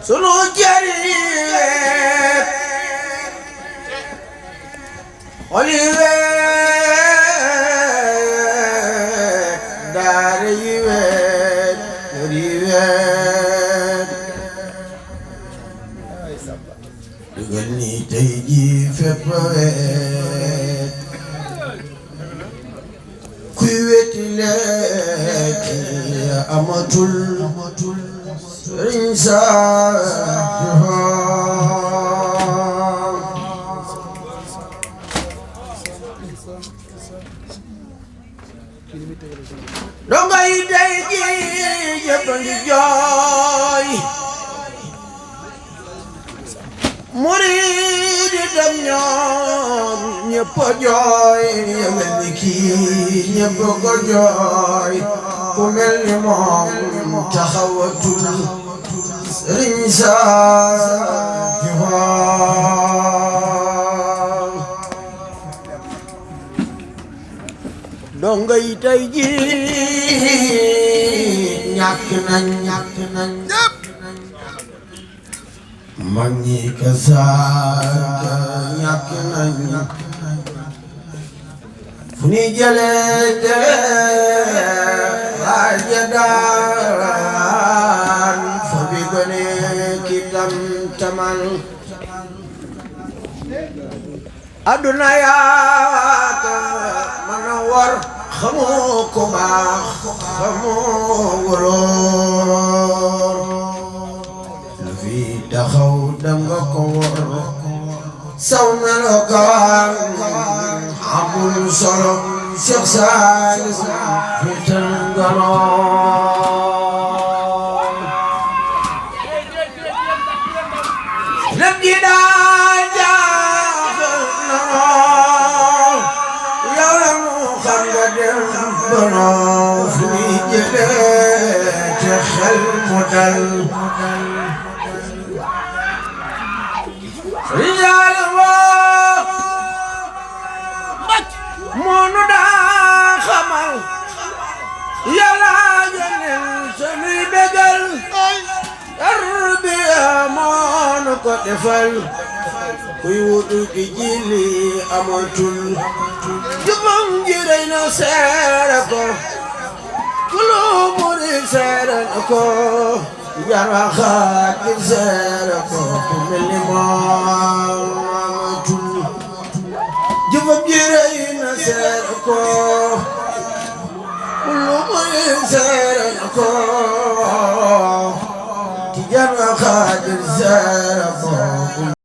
sunu jariret xoli weet daara yi weet kër yi weet dugal ni tey jii fépp weet kuy weti lekk amatul sëriñ Saalihu donga yi tey jii ñëpp a ngi jooy murid yi dem ñoom ñëpp a jooy yemel ni kii ñëpp a ko jooy ku mel ni moom taxawatul sëriñ Saalihu donga yi tey jii ñàkk nañ mag ñi kasaaka ñàkk nañ fu ni jëlee waaja daan fa bi gone ki tam-tamal aduna yaaka mën a war xamoo ko baax xamoo wóoroor lu fi taxaw danga ko war saw melokaan amul solo Cheikh Saalihu fi tëngaloon lépp gi daa jaaxal na lool yow la mu xam nga dem banoo fu ñuy jëlee te xel mu dal rijaal moonu daa xamal yàlla gënal sunuy bégal tarbiya moonu ko defal kuy wutu ki jili amatul jubam ji rey na seere ko kulu murid seere na ko jaraxaat ki seere ko ku mel ni moom amatul jubam ji rey na seere ko kulu murid seere na ko ki jaraxaat ki seere ko